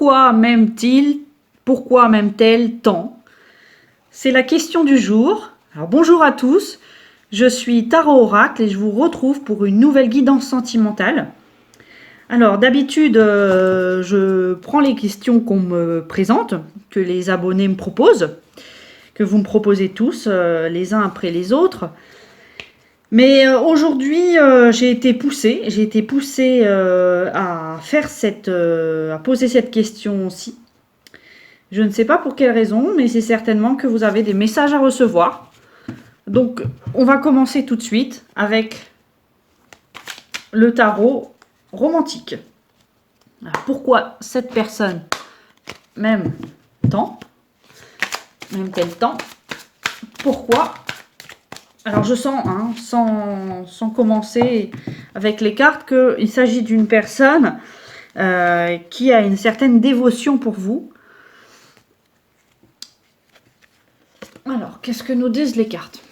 Pourquoi m'aime-t-il? Pourquoi m'aime-t-elle tant? C'est la question du jour. Alors bonjour à tous, je suis Tarot Oracle et je vous retrouve pour une nouvelle guidance sentimentale. Alors d'habitude, je prends les questions qu'on me présente, que les abonnés me proposent, que vous me proposez tous, les uns après les autres. Mais aujourd'hui, j'ai été poussée à à poser cette question-ci. Je ne sais pas pour quelle raison, mais c'est certainement que vous avez des messages à recevoir. Donc, on va commencer tout de suite avec le tarot romantique. Alors, pourquoi cette personne m'aime tant? M'aime-t-elle tant? Pourquoi? Alors, je sens, sans commencer avec les cartes, qu'il s'agit d'une personne qui a une certaine dévotion pour vous. Alors, qu'est-ce que nous disent les cartes?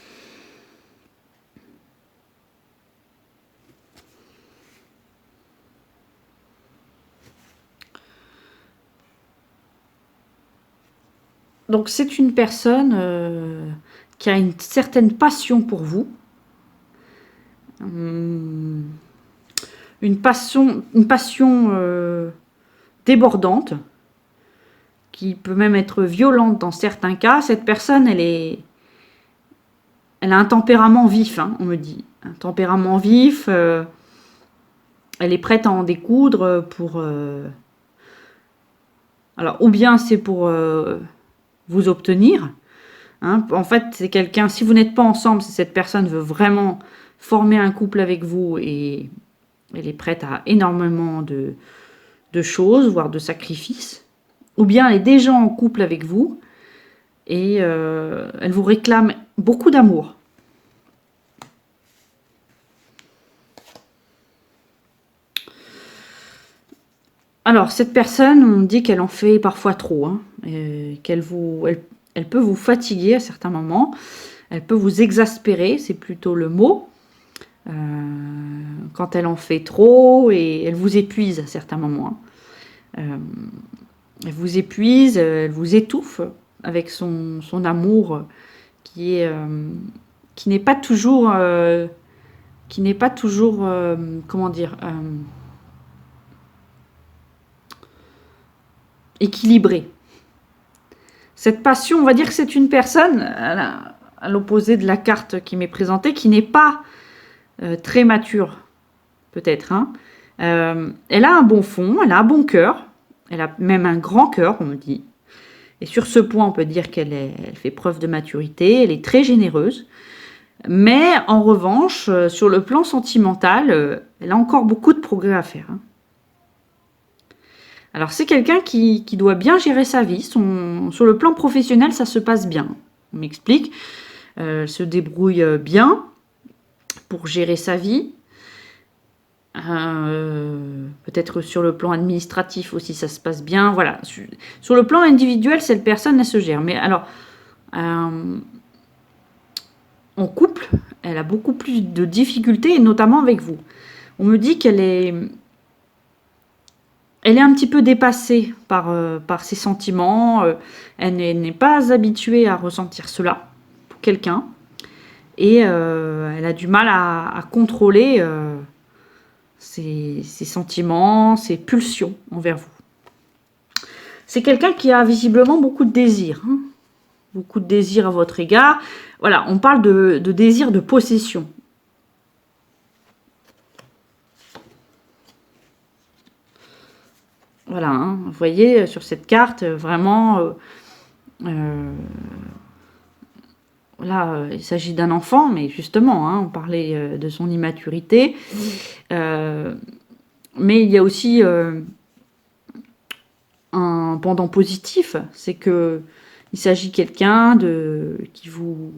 Donc, c'est une personne qui a une certaine passion pour vous. Une passion débordante, qui peut même être violente dans certains cas. Cette personne, elle a un tempérament vif, on me dit. Un tempérament vif. Elle est prête à en découdre pour... Alors, ou bien c'est pour vous obtenir. En fait, c'est quelqu'un... Si vous n'êtes pas ensemble, si cette personne veut vraiment former un couple avec vous et elle est prête à énormément de choses, voire de sacrifices. Ou bien elle est déjà en couple avec vous et elle vous réclame beaucoup d'amour. Alors, cette personne, on dit qu'elle en fait parfois trop, elle peut vous fatiguer à certains moments, elle peut vous exaspérer, c'est plutôt le mot, quand elle en fait trop, et elle vous épuise à certains moments. Elle vous épuise, elle vous étouffe avec son amour qui n'est pas toujours, comment dire, équilibré. Cette passion, on va dire que c'est une personne, à l'opposé de la carte qui m'est présentée, qui n'est pas très mature, peut-être. Elle a un bon fond, elle a un bon cœur, elle a même un grand cœur, on me dit. Et sur ce point, on peut dire qu'elle fait preuve de maturité, elle est très généreuse. Mais en revanche, sur le plan sentimental, elle a encore beaucoup de progrès à faire. Alors, c'est quelqu'un qui doit bien gérer sa vie. Sur le plan professionnel, ça se passe bien. On m'explique. Elle se débrouille bien pour gérer sa vie. Peut-être sur le plan administratif aussi, ça se passe bien. Voilà. Sur le plan individuel, cette personne, elle se gère. Mais alors, en couple, elle a beaucoup plus de difficultés, et notamment avec vous. On me dit qu'elle est un petit peu dépassée par ses sentiments. Elle n'est pas habituée à ressentir cela pour quelqu'un. Et elle a du mal à contrôler ses sentiments, ses pulsions envers vous. C'est quelqu'un qui a visiblement beaucoup de désir. Beaucoup de désir à votre égard. Voilà, on parle de désir de possession. Voilà, vous voyez sur cette carte, vraiment, là, il s'agit d'un enfant, mais justement, on parlait de son immaturité. Mais il y a aussi un pendant positif, c'est que il s'agit de quelqu'un qui vous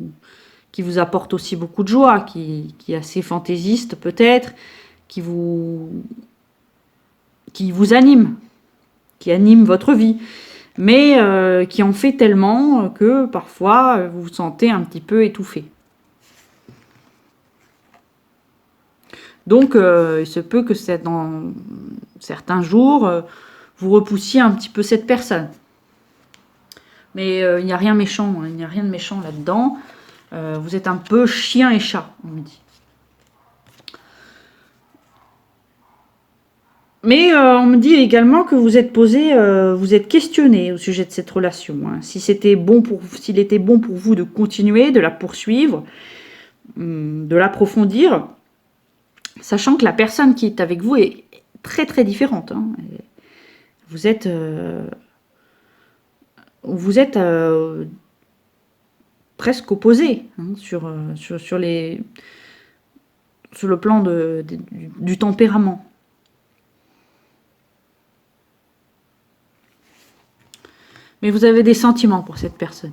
apporte aussi beaucoup de joie, qui est assez fantaisiste peut-être, qui vous anime, qui anime votre vie, mais qui en fait tellement que parfois vous vous sentez un petit peu étouffé. Donc il se peut que dans certains jours, vous repoussiez un petit peu cette personne. Mais il n'y a rien méchant, hein, il n'y a rien de méchant là-dedans. Vous êtes un peu chien et chat, on me dit. Mais on me dit également que vous êtes posé, vous êtes questionné au sujet de cette relation. Hein. S'il était bon pour vous de continuer, de la poursuivre, de l'approfondir, sachant que la personne qui est avec vous est très très différente. Hein. Vous êtes presque opposés hein, sur le plan du tempérament. Mais vous avez des sentiments pour cette personne.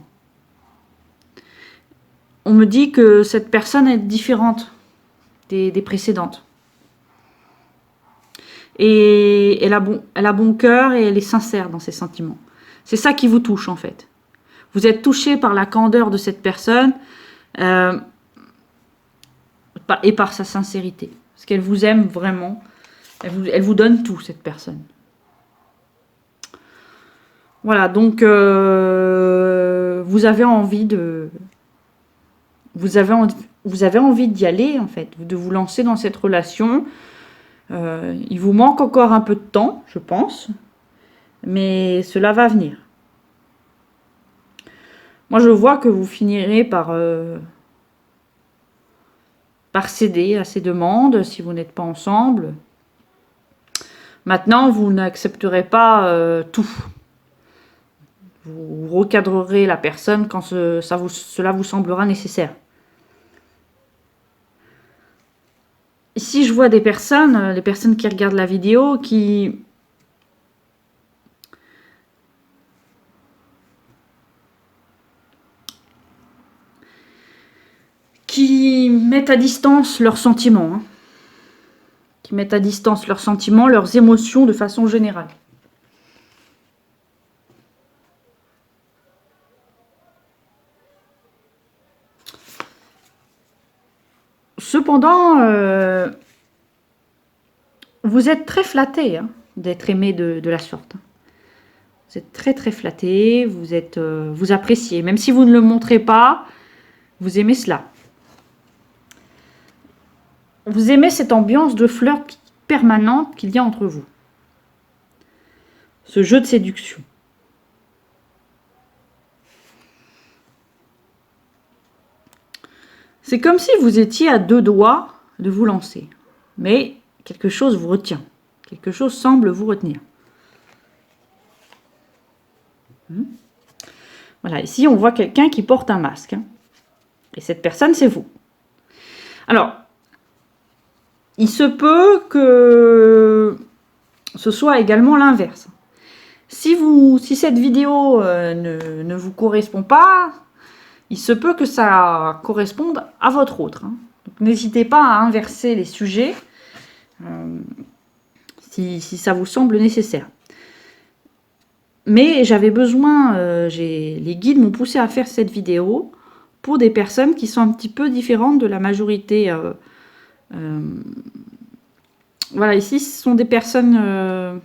On me dit que cette personne est différente des précédentes. Et elle a bon cœur et elle est sincère dans ses sentiments. C'est ça qui vous touche en fait. Vous êtes touché par la candeur de cette personne et par sa sincérité. Parce qu'elle vous aime vraiment. Elle vous donne tout, cette personne. Voilà, donc vous avez envie d'y aller en fait, de vous lancer dans cette relation. Il vous manque encore un peu de temps, je pense, mais cela va venir. Moi, je vois que vous finirez par céder à ces demandes si vous n'êtes pas ensemble. Maintenant, vous n'accepterez pas tout. Vous recadrerez la personne quand cela vous semblera nécessaire. Ici, je vois des personnes, les personnes qui regardent la vidéo, qui mettent à distance leurs sentiments. Hein. Qui mettent à distance leurs sentiments, leurs émotions de façon générale. Cependant, vous êtes très flatté hein, d'être aimé de la sorte. Vous êtes très très flatté, vous appréciez. Même si vous ne le montrez pas, vous aimez cela. Vous aimez cette ambiance de flirt permanente qu'il y a entre vous. Ce jeu de séduction. C'est comme si vous étiez à 2 doigts de vous lancer. Mais quelque chose vous retient. Quelque chose semble vous retenir. Voilà, ici on voit quelqu'un qui porte un masque. Hein. Et cette personne, c'est vous. Alors, il se peut que ce soit également l'inverse. Si cette vidéo ne vous correspond pas, il se peut que ça corresponde à votre autre. Hein. N'hésitez pas à inverser les sujets si ça vous semble nécessaire. Mais j'avais besoin, les guides m'ont poussé à faire cette vidéo pour des personnes qui sont un petit peu différentes de la majorité. Voilà, ici, ce sont des personnes...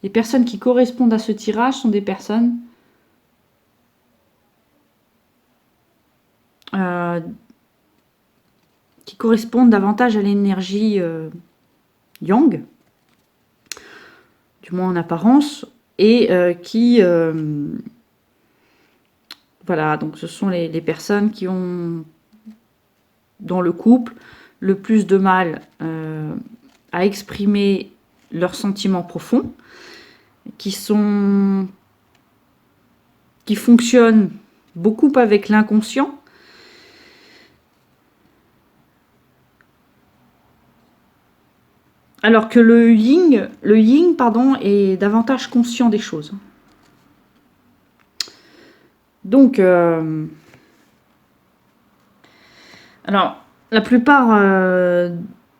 les personnes qui correspondent à ce tirage sont des personnes qui correspondent davantage à l'énergie yang, du moins en apparence, et qui... voilà, donc ce sont les personnes qui ont, dans le couple, le plus de mal à exprimer leurs sentiments profonds, qui fonctionnent beaucoup avec l'inconscient. Alors que le yin est davantage conscient des choses. Donc, alors, la plupart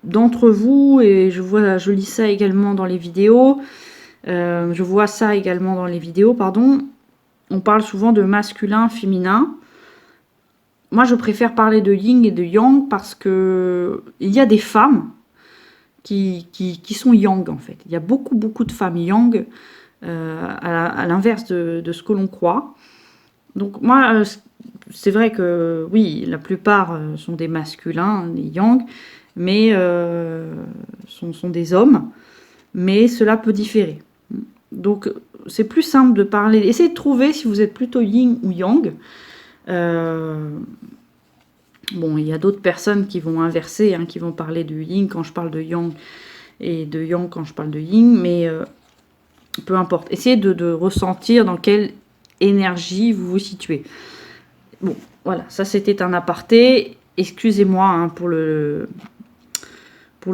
d'entre vous, et je lis ça également dans les vidéos, je vois ça également dans les vidéos, pardon, on parle souvent de masculin, féminin. Moi, je préfère parler de yin et de yang parce que il y a des femmes qui sont yang, en fait. Il y a beaucoup de femmes yang, à l'inverse de ce que l'on croit. Donc moi, c'est vrai que oui, la plupart sont des masculins, des yang, mais sont des hommes, mais cela peut différer. Donc c'est plus simple de parler, essayez de trouver si vous êtes plutôt yin ou yang. Bon, il y a d'autres personnes qui vont inverser, hein, qui vont parler de yin quand je parle de yang, et de yang quand je parle de yin, mais peu importe. Essayez de ressentir dans quelle énergie vous vous situez. Bon, voilà, ça c'était un aparté. Excusez-moi, hein, pour le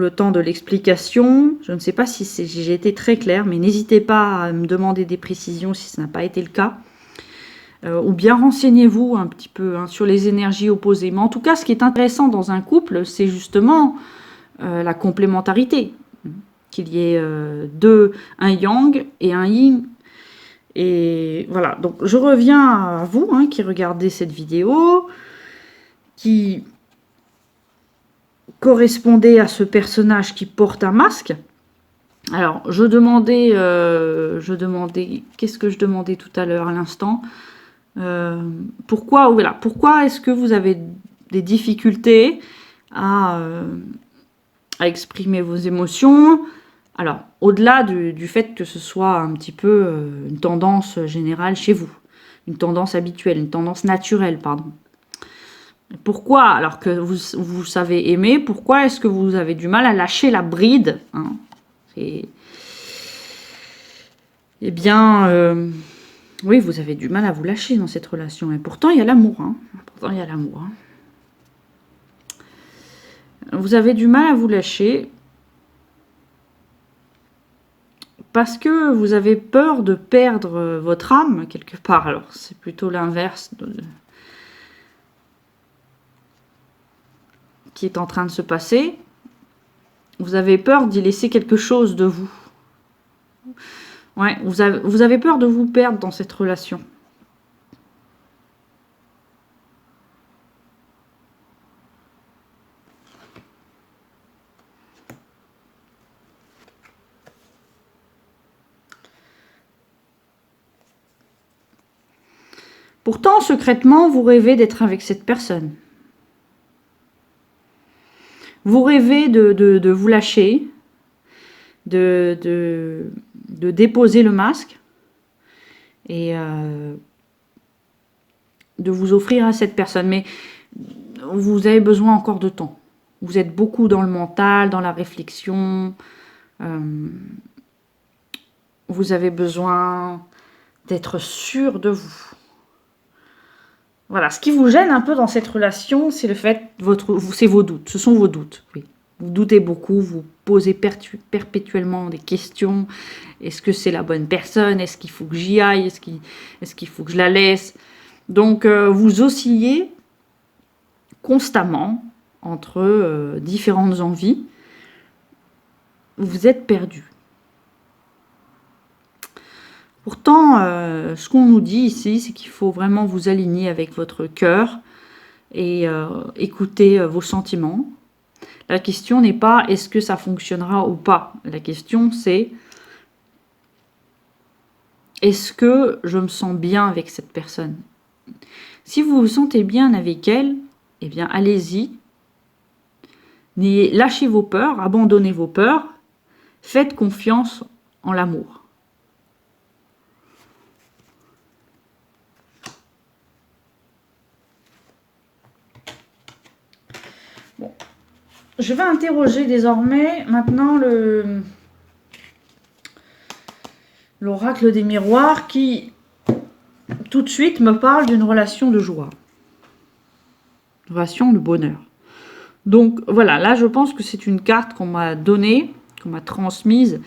temps de l'explication. Je ne sais pas si j'ai été très claire, mais n'hésitez pas à me demander des précisions si ça n'a pas été le cas. Ou bien renseignez-vous un petit peu, hein, sur les énergies opposées. Mais en tout cas, ce qui est intéressant dans un couple, c'est justement la complémentarité. Qu'il y ait un yang et un yin. Et voilà, donc je reviens à vous, hein, qui regardez cette vidéo, qui correspondait à ce personnage qui porte un masque. Alors, je demandais, qu'est-ce que je demandais tout à l'heure, à l'instant, pourquoi est-ce que vous avez des difficultés à exprimer vos émotions? Alors, au-delà du fait que ce soit un petit peu une tendance générale chez vous, une tendance habituelle, une tendance naturelle, pardon. Pourquoi, alors que vous savez aimer, pourquoi est-ce que vous avez du mal à lâcher la bride, hein? Eh bien, oui, vous avez du mal à vous lâcher dans cette relation. Et pourtant, il y a l'amour. Hein. Pourtant, il y a l'amour. Hein. Vous avez du mal à vous lâcher parce que vous avez peur de perdre votre âme, quelque part. Alors, c'est plutôt l'inverse qui est en train de se passer. Vous avez peur d'y laisser quelque chose de vous. Ouais, vous avez peur de vous perdre dans cette relation. Pourtant, secrètement, vous rêvez d'être avec cette personne. Vous rêvez de vous lâcher, de déposer le masque et de vous offrir à cette personne. Mais vous avez besoin encore de temps. Vous êtes beaucoup dans le mental, dans la réflexion. Vous avez besoin d'être sûr de vous. Voilà, ce qui vous gêne un peu dans cette relation, c'est le fait, c'est vos doutes, ce sont vos doutes, oui. Vous doutez beaucoup, vous posez perpétuellement des questions. Est-ce que c'est la bonne personne? Est-ce qu'il faut que j'y aille? Est-ce qu'il faut que je la laisse? Donc, vous oscillez constamment entre différentes envies. Vous êtes perdu. Pourtant, ce qu'on nous dit ici, c'est qu'il faut vraiment vous aligner avec votre cœur et écouter vos sentiments. La question n'est pas est-ce que ça fonctionnera ou pas. La question c'est est-ce que je me sens bien avec cette personne? Si vous vous sentez bien avec elle, eh bien allez-y. Lâchez vos peurs, abandonnez vos peurs, faites confiance en l'amour. Bon. Je vais interroger désormais maintenant l'oracle des miroirs qui tout de suite me parle d'une relation de joie. Une relation de bonheur. Donc voilà, là je pense que c'est une carte qu'on m'a donnée, qu'on m'a transmise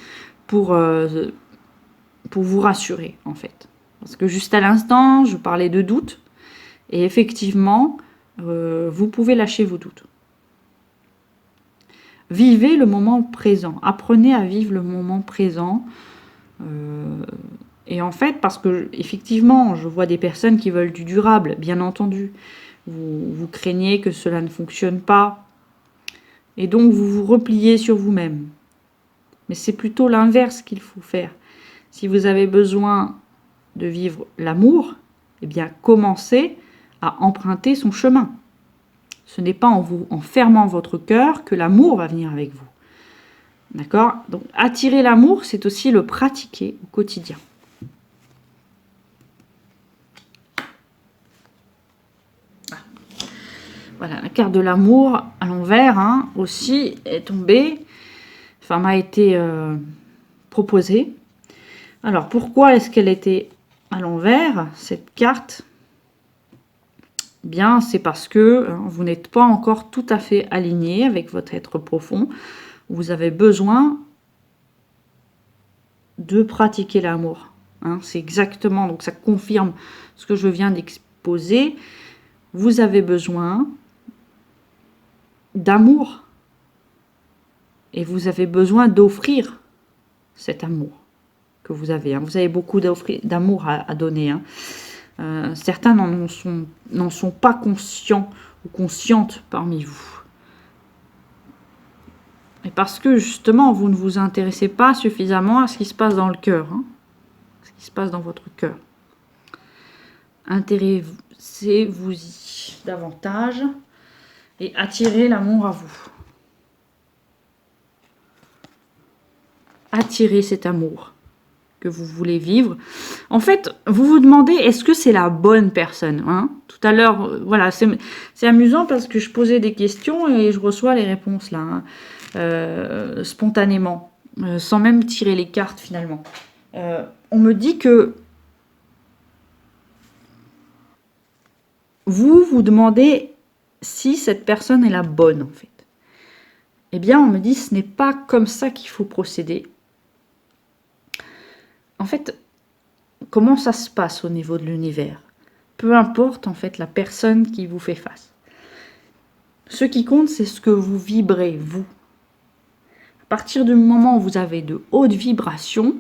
pour vous rassurer en fait. Parce que juste à l'instant, je parlais de doute et effectivement, vous pouvez lâcher vos doutes. Vivez le moment présent. Apprenez à vivre le moment présent. Et en fait, parce que effectivement, je vois des personnes qui veulent du durable, bien entendu. Vous craignez que cela ne fonctionne pas, Et donc, vous vous repliez sur vous-même. Mais c'est plutôt l'inverse qu'il faut faire. Si vous avez besoin de vivre l'amour, eh bien, commencez à emprunter son chemin. Ce n'est pas en fermant votre cœur que l'amour va venir avec vous. D'accord? Donc, attirer l'amour, c'est aussi le pratiquer au quotidien. Ah. Voilà, la carte de l'amour à l'envers hein, aussi est tombée. Enfin, m'a été proposée. Alors, pourquoi est-ce qu'elle était à l'envers, cette carte? Bien, c'est parce que vous n'êtes pas encore tout à fait aligné avec votre être profond. Vous avez besoin de pratiquer l'amour. Hein, c'est exactement, donc ça confirme ce que je viens d'exposer. Vous avez besoin d'amour. Et vous avez besoin d'offrir cet amour que vous avez. Hein. Vous avez beaucoup d'amour à donner. Hein. Certains n'en sont pas conscients ou conscientes parmi vous. Et parce que justement, vous ne vous intéressez pas suffisamment à ce qui se passe dans le cœur. Hein, ce qui se passe dans votre cœur. Intéressez-vous-y davantage et attirez l'amour à vous. Attirez cet amour que vous voulez vivre. En fait, vous vous demandez, est-ce que c'est la bonne personne hein? Tout à l'heure, voilà, c'est amusant parce que je posais des questions et je reçois les réponses là, hein, spontanément, sans même tirer les cartes finalement. On me dit que vous demandez si cette personne est la bonne en fait. Eh bien, on me dit, ce n'est pas comme ça qu'il faut procéder. En fait, comment ça se passe au niveau de l'univers? Peu importe en fait la personne qui vous fait face. Ce qui compte, c'est ce que vous vibrez, vous. À partir du moment où vous avez de hautes vibrations,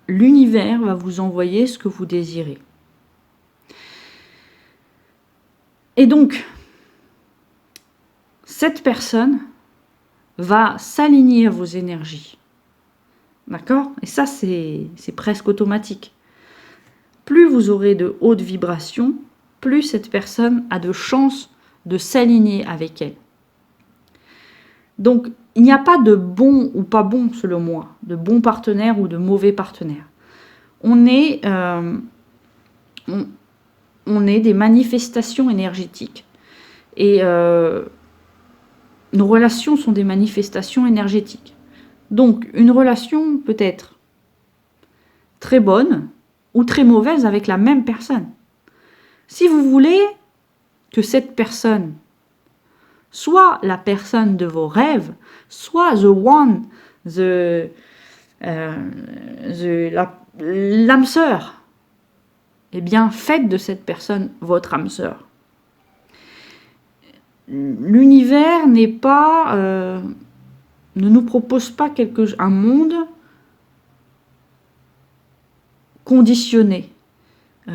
l'univers va vous envoyer ce que vous désirez. Et donc, cette personne va s'aligner à vos énergies. D'accord? Et ça, c'est presque automatique. Plus vous aurez de hautes vibrations, plus cette personne a de chances de s'aligner avec elle. Donc, il n'y a pas de bon ou pas bon, selon moi, de bons partenaires ou de mauvais partenaires. On est des manifestations énergétiques. Et nos relations sont des manifestations énergétiques. Donc, une relation peut être très bonne ou très mauvaise avec la même personne. Si vous voulez que cette personne soit la personne de vos rêves, soit l'âme sœur, eh bien, faites de cette personne votre âme sœur. L'univers n'est pas... ne nous propose pas un monde conditionné,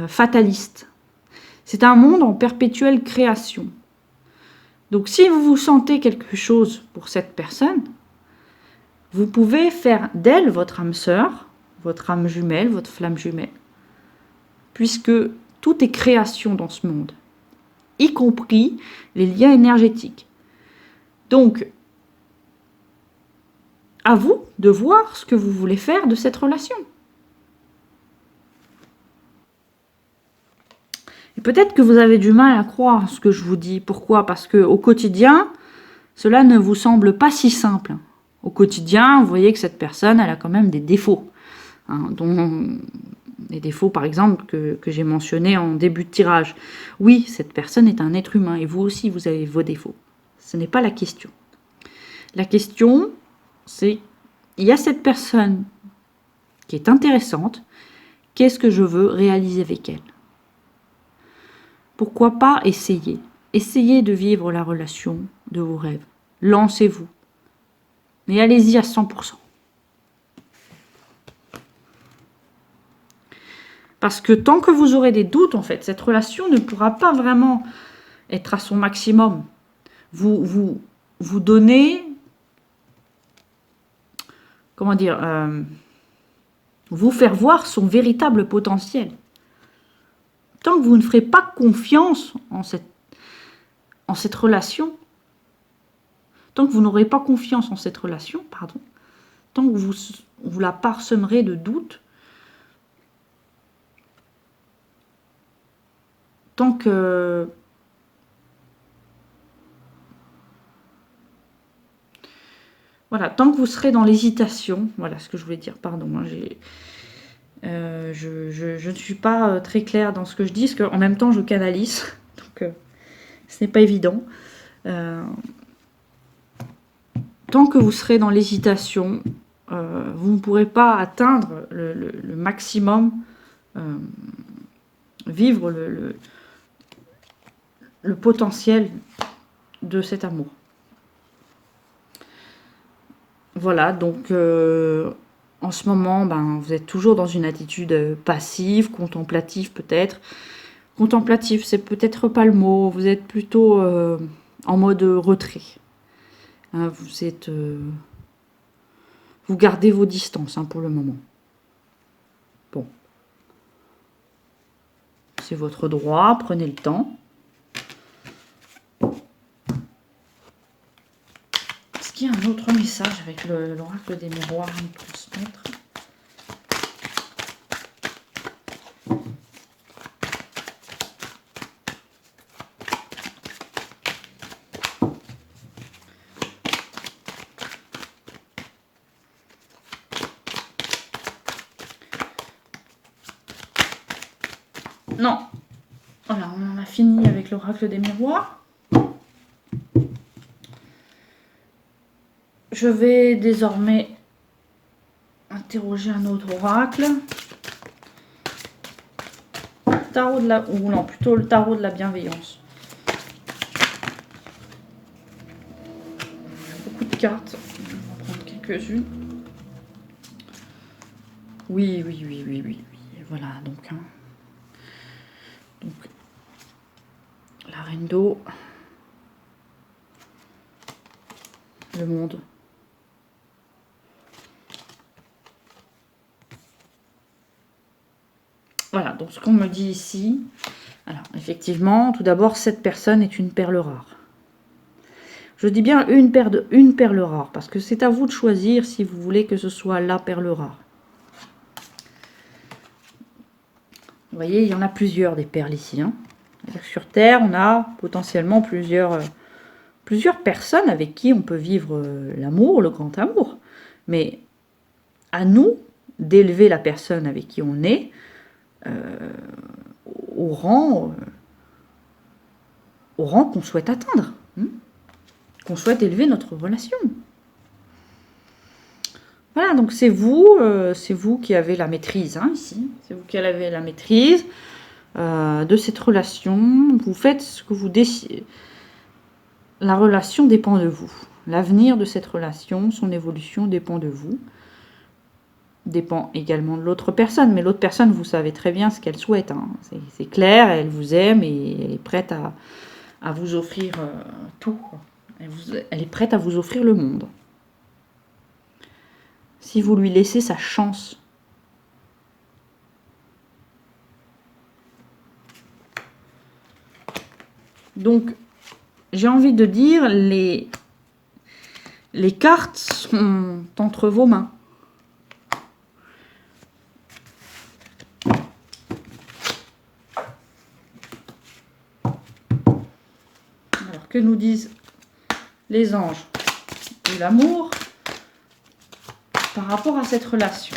fataliste. C'est un monde en perpétuelle création. Donc si vous vous sentez quelque chose pour cette personne, vous pouvez faire d'elle votre âme sœur, votre âme jumelle, votre flamme jumelle, puisque tout est création dans ce monde, y compris les liens énergétiques. Donc, à vous de voir ce que vous voulez faire de cette relation. Et peut-être que vous avez du mal à croire ce que je vous dis. Pourquoi? Parce qu'au quotidien, cela ne vous semble pas si simple. Au quotidien, vous voyez que cette personne, elle a quand même des défauts. Hein, dont des défauts, par exemple, que j'ai mentionnés en début de tirage. Oui, cette personne est un être humain et vous aussi, vous avez vos défauts. Ce n'est pas la question. La question, c'est, il y a cette personne qui est intéressante, qu'est-ce que je veux réaliser avec elle? Pourquoi pas essayer? Essayez de vivre la relation de vos rêves. Lancez-vous. Mais allez-y à 100%. Parce que tant que vous aurez des doutes, en fait, cette relation ne pourra pas vraiment être à son maximum. vous donnez, comment dire, vous faire voir son véritable potentiel. Tant que vous ne ferez pas confiance en cette relation, tant que vous n'aurez pas confiance en cette relation, pardon, tant que vous la parsemerez de doutes, tant que voilà, tant que vous serez dans l'hésitation, voilà ce que je voulais dire, pardon, hein, je ne suis pas très claire dans ce que je dis, parce qu'en même temps je canalise, donc ce n'est pas évident. Tant que vous serez dans l'hésitation, vous ne pourrez pas atteindre le maximum, vivre le potentiel de cet amour. Voilà, donc en ce moment, vous êtes toujours dans une attitude passive, contemplative peut-être. Contemplatif, c'est peut-être pas le mot. Vous êtes plutôt en mode retrait. Hein, vous gardez vos distances pour le moment. Bon. C'est votre droit, prenez le temps. Est-ce qu'il y a un autre message avec l'oracle des miroirs à nous transmettre ? Non. Voilà, on en a fini avec l'oracle des miroirs. Je vais désormais interroger un autre oracle. Tarot de la... Ou non, plutôt le tarot de la bienveillance. Beaucoup de cartes. On va prendre quelques-unes. Oui. Voilà, donc la reine d'eau. Le monde. Voilà, donc ce qu'on me dit ici, alors effectivement, tout d'abord, cette personne est une perle rare. Je dis bien une perle rare, parce que c'est à vous de choisir si vous voulez que ce soit la perle rare. Vous voyez, il y en a plusieurs des perles ici. Sur Terre, on a potentiellement plusieurs personnes avec qui on peut vivre l'amour, le grand amour. Mais à nous d'élever la personne avec qui on est, au rang qu'on souhaite atteindre, qu'on souhaite élever notre relation. Voilà, donc c'est vous qui avez la maîtrise, ici. C'est vous qui avez la maîtrise de cette relation. Vous faites ce que vous décidez. La relation dépend de vous. L'avenir de cette relation, son évolution dépend de vous. Dépend également de l'autre personne, mais l'autre personne, vous savez très bien ce qu'elle souhaite. C'est clair, elle vous aime et elle est prête à vous offrir tout. Elle est prête à vous offrir le monde. Si vous lui laissez sa chance. Donc, j'ai envie de dire, les cartes sont entre vos mains. Alors, que nous disent les anges de l'amour par rapport à cette relation?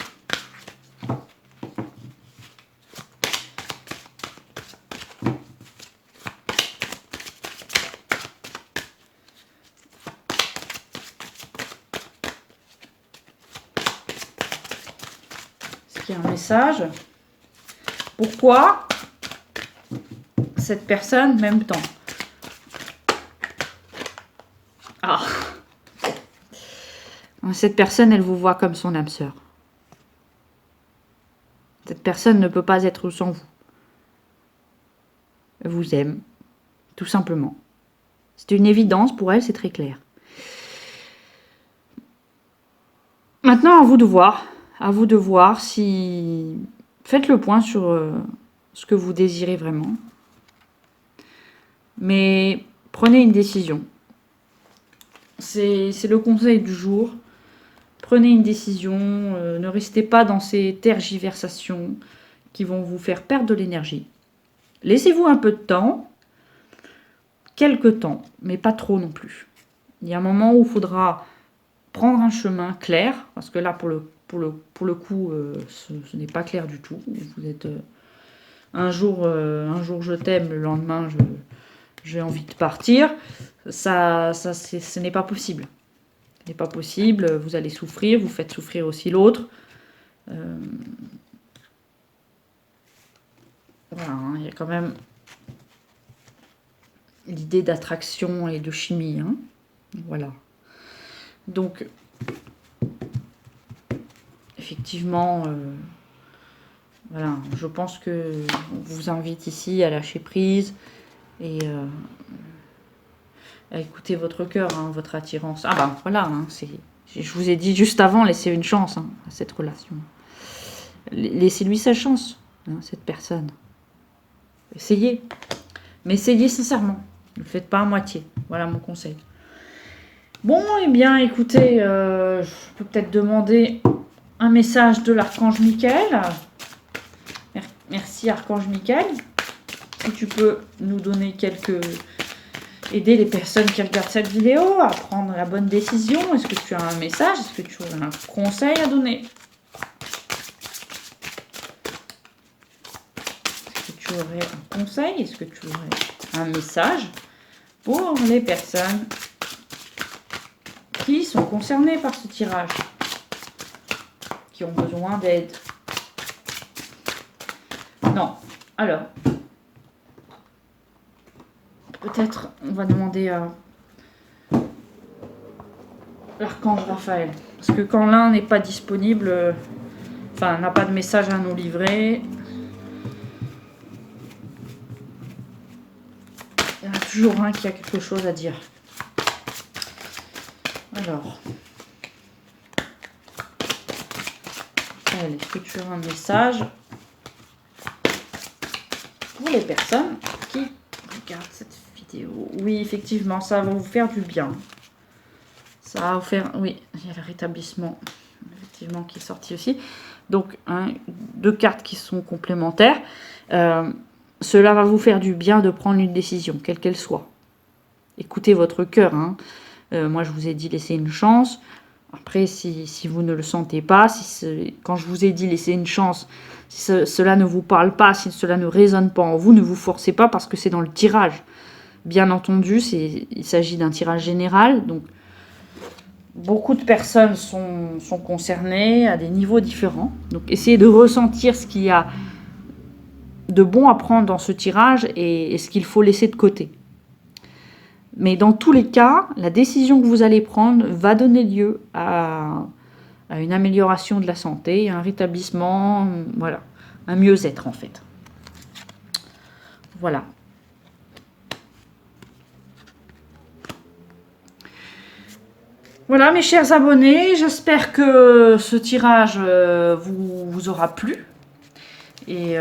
Est-ce qu'il y a un message? Pourquoi cette personne m'aime tant? Ah, cette personne, elle vous voit comme son âme sœur. Cette personne ne peut pas être sans vous. Elle vous aime, tout simplement. C'est une évidence pour elle, c'est très clair. Maintenant, à vous de voir. À vous de voir si... Faites le point sur ce que vous désirez vraiment. Mais prenez une décision. C'est le conseil du jour. Prenez une décision. Ne restez pas dans ces tergiversations qui vont vous faire perdre de l'énergie. Laissez-vous un peu de temps. Quelques temps, mais pas trop non plus. Il y a un moment où il faudra prendre un chemin clair, parce que là, pour le coup, ce n'est pas clair du tout. Vous êtes un jour je t'aime, le lendemain, j'ai envie de partir. Ce n'est pas possible. Ce n'est pas possible. Vous allez souffrir, vous faites souffrir aussi l'autre. Voilà, hein, il y a quand même l'idée d'attraction et de chimie. Hein. Voilà. Donc, effectivement, voilà, je pense que on vous invite ici à lâcher prise et à écouter votre cœur, hein, votre attirance. Ah ben voilà, hein, je vous ai dit juste avant, laissez une chance hein, à cette relation. Laissez-lui sa chance, hein, cette personne. Essayez, mais essayez sincèrement. Ne le faites pas à moitié. Voilà mon conseil. Bon, eh bien, écoutez, je peux peut-être demander un message de l'archange Michael. Merci, archange Michael. Si tu peux nous donner aider les personnes qui regardent cette vidéo à prendre la bonne décision. Est-ce que tu as un message? Est-ce que tu as un conseil à donner? Est-ce que tu aurais un conseil? Est-ce que tu aurais un message pour les personnes qui sont concernées par ce tirage, qui ont besoin d'aide? Non. Alors, peut-être on va demander à l'archange Raphaël. Parce que quand l'un n'est pas disponible, enfin, n'a pas de message à nous livrer, il y en a toujours un qui a quelque chose à dire. Alors, est-ce que tu as un message pour les personnes qui regardent cette vidéo? Oui, effectivement, ça va vous faire du bien. Ça va vous faire... Oui, il y a le rétablissement, effectivement, qui est sorti aussi. Donc, hein, 2 cartes qui sont complémentaires. Cela va vous faire du bien de prendre une décision, quelle qu'elle soit. Écoutez votre cœur. Hein. Moi, je vous ai dit laisser une chance. Après, si vous ne le sentez pas, quand je vous ai dit laisser une chance, si cela ne vous parle pas, si cela ne résonne pas en vous, ne vous forcez pas parce que c'est dans le tirage. Bien entendu, il s'agit d'un tirage général. Donc, beaucoup de personnes sont concernées à des niveaux différents. Donc, essayez de ressentir ce qu'il y a de bon à prendre dans ce tirage et ce qu'il faut laisser de côté. Mais dans tous les cas, la décision que vous allez prendre va donner lieu à une amélioration de la santé, un rétablissement, voilà, un mieux-être en fait. Voilà. Voilà mes chers abonnés, j'espère que ce tirage vous aura plu et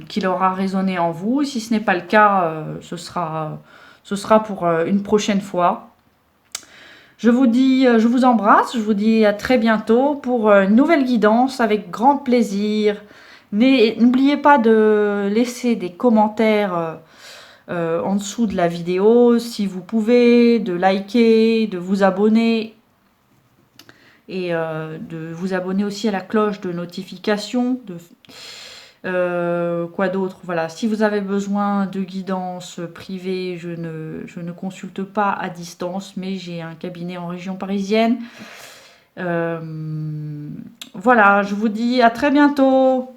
qu'il aura résonné en vous. Si ce n'est pas le cas, ce sera pour une prochaine fois. Je vous embrasse, je vous dis à très bientôt pour une nouvelle guidance avec grand plaisir. N'oubliez pas de laisser des commentaires en dessous de la vidéo si vous pouvez, de liker, de vous abonner et de vous abonner aussi à la cloche de notification. Quoi d'autre? Voilà, si vous avez besoin de guidance privée, je ne consulte pas à distance, mais j'ai un cabinet en région parisienne. Voilà, je vous dis à très bientôt.